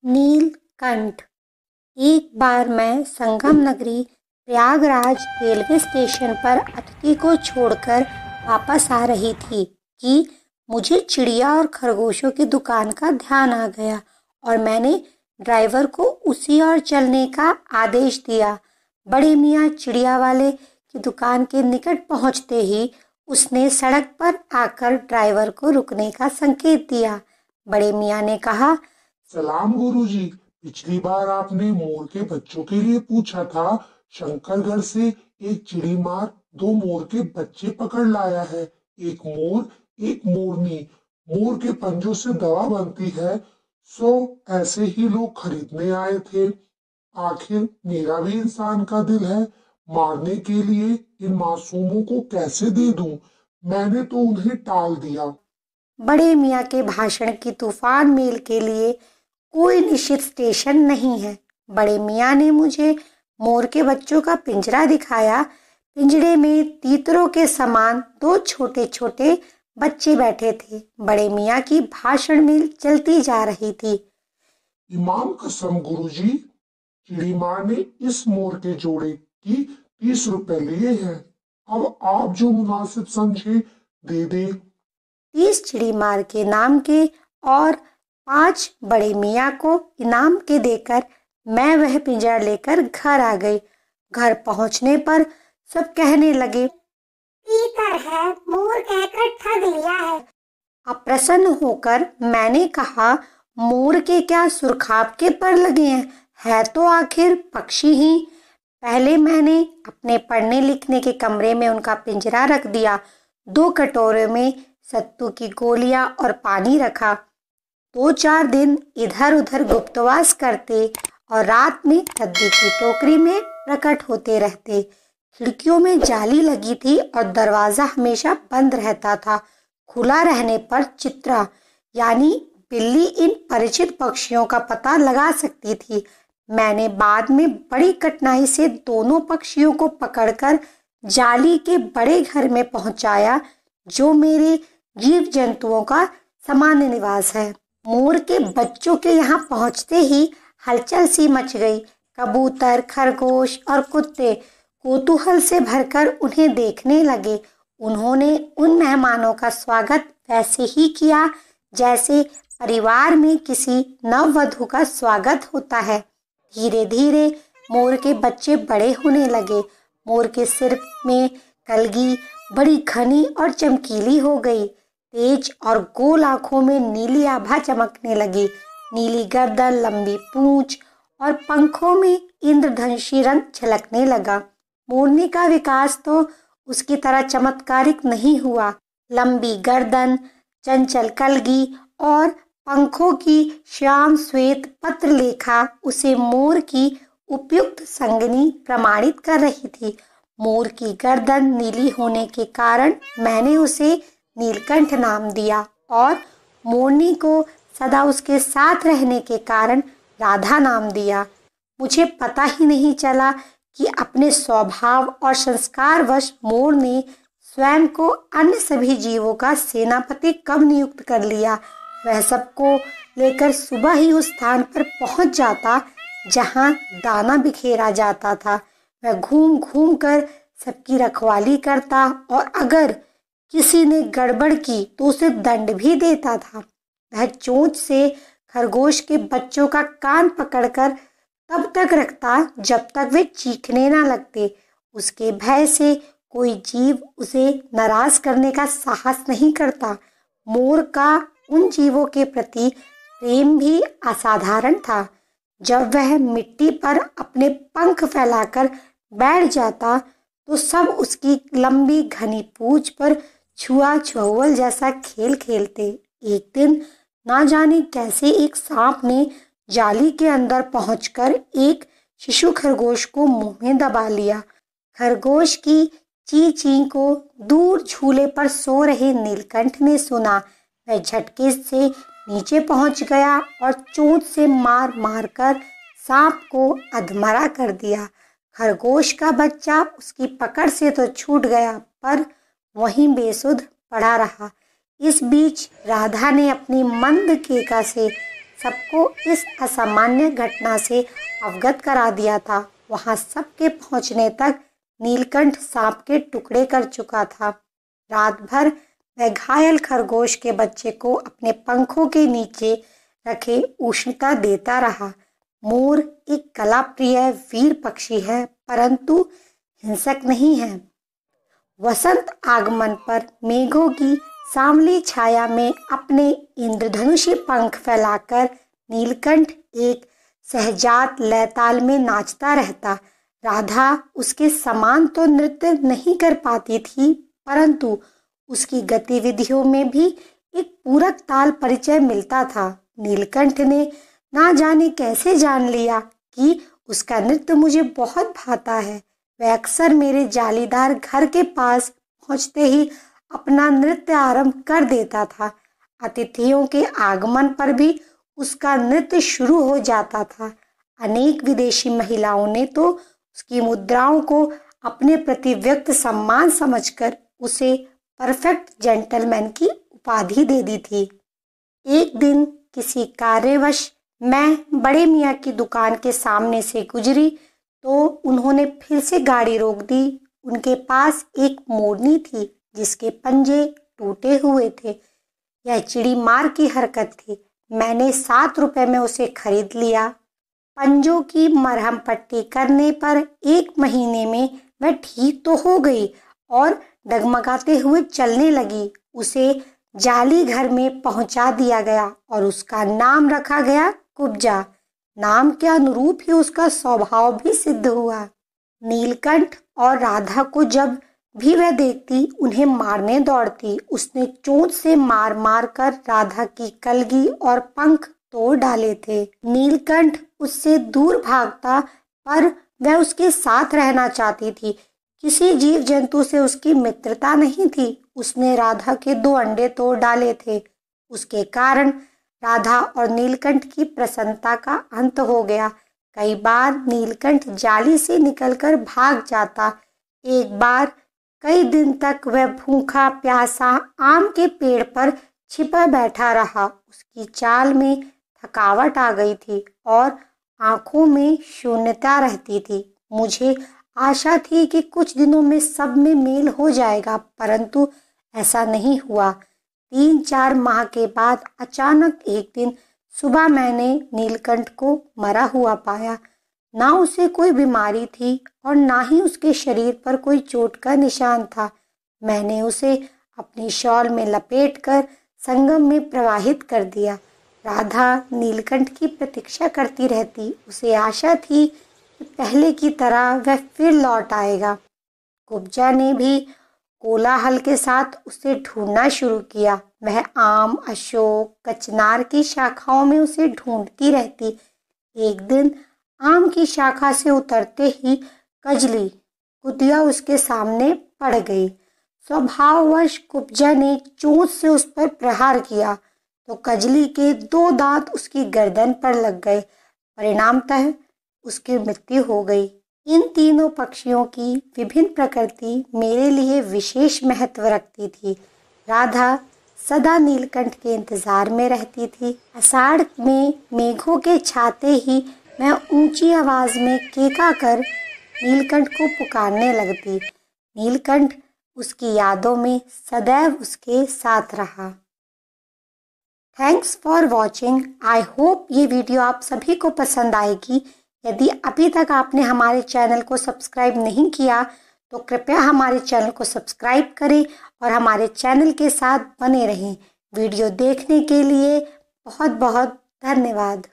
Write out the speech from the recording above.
नीलकंठ। एक बार मैं संगम नगरी प्रयागराज रेलवे स्टेशन पर अतिथि को छोड़कर वापस आ रही थी कि मुझे चिड़िया और खरगोशों की दुकान का ध्यान आ गया और मैंने ड्राइवर को उसी ओर चलने का आदेश दिया। बड़े मियाँ चिड़िया वाले की दुकान के निकट पहुंचते ही उसने सड़क पर आकर ड्राइवर को रुकने का संकेत दिया। बड़े मियाँ ने कहा, सलाम गुरुजी। पिछली बार आपने मोर के बच्चों के लिए पूछा था। शंकरगढ़ से एक चिड़ी मार 2 मोर के बच्चे पकड़ लाया है। एक मोर, एक मोरनी। मोर के पंजों से दवा बनती है, सो ऐसे ही लोग खरीदने आए थे। आखिर मेरा भी इंसान का दिल है, मारने के लिए इन मासूमों को कैसे दे दूं? मैंने तो उन्हें टाल दिया। बड़े मियाँ के भाषण की तूफान मेल के लिए कोई निश्चित स्टेशन नहीं है। बड़े मियाँ ने मुझे मोर के बच्चों का पिंजरा दिखाया। पिंजरे में तीतरों के समान 2 छोटे छोटे बच्चे बैठे थे। बड़े मियाँ की भाषण मेल चलती जा रही थी। इमाम कसम गुरुजी, चिड़ी मार ने इस मोर के जोड़े की 30 रुपए लिए हैं। अब आप जो मुनासिब समझे दे दे। 30 चिड़ी मार के नाम के और 5 बड़े मियाँ को इनाम के देकर मैं वह पिंजरा लेकर घर आ गई। घर पहुंचने पर सब कहने लगे, तीतर है, मोर कहकर ठग लिया है। अप्रसन्न होकर मैंने कहा, मोर के क्या सुरखाब के पर लगे हैं, है तो आखिर पक्षी ही। पहले मैंने अपने पढ़ने लिखने के कमरे में उनका पिंजरा रख दिया। 2 कटोरे में सत्तू की गोलियां और पानी रखा। 2-4 दिन इधर उधर गुप्तवास करते और रात में गद्दी की टोकरी में प्रकट होते रहते। खिड़कियों में जाली लगी थी और दरवाजा हमेशा बंद रहता था। खुला रहने पर चित्रा यानी बिल्ली इन परिचित पक्षियों का पता लगा सकती थी। मैंने बाद में बड़ी कठिनाई से दोनों पक्षियों को पकड़कर जाली के बड़े घर में पहुंचाया, जो मेरे जीव जंतुओं का सामान्य निवास है। मोर के बच्चों के यहाँ पहुँचते ही हलचल सी मच गई। कबूतर, खरगोश और कुत्ते कौतूहल से भरकर उन्हें देखने लगे। उन्होंने उन मेहमानों का स्वागत वैसे ही किया जैसे परिवार में किसी नववधू का स्वागत होता है। धीरे धीरे मोर के बच्चे बड़े होने लगे। मोर के सिर में कलगी बड़ी घनी और चमकीली हो गई। तेज और गोल आंखों में नीली आभा चमकने लगी। नीली गर्दन, लंबी पूंछ और पंखों में इंद्रधनुषी रंग झलकने लगा। मोरनी का विकास तो उसकी तरह चमत्कारिक नहीं हुआ। लंबी गर्दन, चंचल कलगी और पंखों की श्याम श्वेत पत्र लेखा उसे मोर की उपयुक्त संगनी प्रमाणित कर रही थी। मोर की गर्दन नीली होने के कारण मैंने उसे नीलकंठ नाम दिया और मोरनी को सदा उसके साथ रहने के कारण राधा नाम दिया। मुझे पता ही नहीं चला कि अपने स्वभाव और संस्कारवश मोर ने स्वयं को अन्य सभी जीवों का सेनापति कब नियुक्त कर लिया। वह सबको लेकर सुबह ही उस स्थान पर पहुंच जाता जहां दाना बिखेरा जाता था। वह घूम घूम कर सबकी रखवाली करता और अगर किसी ने गड़बड़ की तो उसे दंड भी देता था। वह चोंच से खरगोश के बच्चों का कान पकड़कर तब तक रखता जब तक वे चीखने ना लगते। उसके भय से कोई जीव उसे नाराज करने का साहस नहीं करता। मोर का उन जीवों के प्रति प्रेम भी असाधारण था। जब वह मिट्टी पर अपने पंख फैलाकर बैठ जाता तो सब उसकी लंबी घनी पूंछ पर छुआ छुअल जैसा खेल खेलते। एक दिन ना जाने कैसे एक सांप ने जाली के अंदर पहुंचकर एक शिशु खरगोश को मुंह में दबा लिया। खरगोश की ची ची को दूर झूले पर सो रहे नीलकंठ ने सुना। वह झटके से नीचे पहुंच गया और चोंच से मार मार कर सांप को अधमरा कर दिया। खरगोश का बच्चा उसकी पकड़ से तो छूट गया पर वहीं बेसुध पड़ा रहा। इस बीच राधा ने अपनी मंद केका से सबको इस असामान्य घटना से अवगत करा दिया था। वहां सबके पहुंचने तक नीलकंठ सांप के टुकड़े कर चुका था। रात भर वह घायल खरगोश के बच्चे को अपने पंखों के नीचे रखे उष्णता देता रहा। मोर एक कलाप्रिय वीर पक्षी है, परंतु हिंसक नहीं है। वसंत आगमन पर मेघों की सांवली छाया में अपने इंद्रधनुषी पंख फैलाकर नीलकंठ एक सहजात लयताल में नाचता रहता। राधा उसके समान तो नृत्य नहीं कर पाती थी, परंतु उसकी गतिविधियों में भी एक पूरक ताल परिचय मिलता था। नीलकंठ ने ना जाने कैसे जान लिया कि उसका नृत्य मुझे बहुत भाता है। वह अक्सर मेरे जालीदार घर के पास पहुंचते ही अपना नृत्य आरंभ कर देता था। अतिथियों के आगमन पर भी उसका नृत्य शुरू हो जाता था। अनेक विदेशी महिलाओं ने तो उसकी मुद्राओं को अपने प्रति व्यक्त सम्मान समझकर उसे परफेक्ट जेंटलमैन की उपाधि दे दी थी। एक दिन किसी कार्यवश मैं बड़े मियाँ की दुकान के सामने से गुजरी तो उन्होंने फिर से गाड़ी रोक दी। उनके पास एक मोरनी थी जिसके पंजे टूटे हुए थे। यह चिड़ी मार की हरकत थी। मैंने 7 रुपए में उसे खरीद लिया। पंजों की मरहम पट्टी करने पर 1 महीने में वह ठीक तो हो गई और डगमगाते हुए चलने लगी। उसे जाली घर में पहुंचा दिया गया और उसका नाम रखा गया कुब्जा। नाम के अनुरूप ही उसका स्वभाव भी सिद्ध हुआ। नीलकंठ और राधा को जब भी वह देखती उन्हें मारने दौड़ती। उसने चोंच से मार मार कर राधा की कलगी और पंख तोड़ डाले थे। नीलकंठ उससे दूर भागता, पर वह उसके साथ रहना चाहती थी। किसी जीव जंतु से उसकी मित्रता नहीं थी। उसने राधा के 2 अंडे तोड़ डाले थे। उसके कारण राधा और नीलकंठ की प्रसन्नता का अंत हो गया। कई बार नीलकंठ जाली से निकलकर भाग जाता। एक बार कई दिन तक वह भूखा प्यासा आम के पेड़ पर छिपा बैठा रहा। उसकी चाल में थकावट आ गई थी और आंखों में शून्यता रहती थी। मुझे आशा थी कि कुछ दिनों में सब में मेल हो जाएगा, परंतु ऐसा नहीं हुआ। 3-4 माह के बाद अचानक एक दिन सुबह मैंने नीलकंठ को मरा हुआ पाया। ना उसे कोई बीमारी थी और ना ही उसके शरीर पर कोई चोट का निशान था। मैंने उसे अपनी शॉल में लपेटकर संगम में प्रवाहित कर दिया। राधा नीलकंठ की प्रतीक्षा करती रहती। उसे आशा थी कि पहले की तरह वह फिर लौट आएगा। कुब्जा ने भी कोलाहल के साथ उसे ढूंढना शुरू किया। वह आम, अशोक, कचनार की शाखाओं में उसे ढूंढती रहती। एक दिन आम की शाखा से उतरते ही कजली कुतिया उसके सामने पड़ गई। स्वभाववश कुब्जा ने चोंच से उस पर प्रहार किया तो कजली के 2 दांत उसकी गर्दन पर लग गए। परिणामतः उसकी मृत्यु हो गई। इन तीनों पक्षियों की विभिन्न प्रकृति मेरे लिए विशेष महत्व रखती थी। राधा सदा नीलकंठ के इंतजार में रहती थी। आषाढ़ में मेघों के छाते ही मैं ऊंची आवाज में केका कर नीलकंठ को पुकारने लगती। नीलकंठ उसकी यादों में सदैव उसके साथ रहा। Thanks for watching. I hope ये वीडियो आप सभी को पसंद आएगी। यदि अभी तक आपने हमारे चैनल को सब्सक्राइब नहीं किया तो कृपया हमारे चैनल को सब्सक्राइब करें और हमारे चैनल के साथ बने रहें। वीडियो देखने के लिए बहुत बहुत धन्यवाद।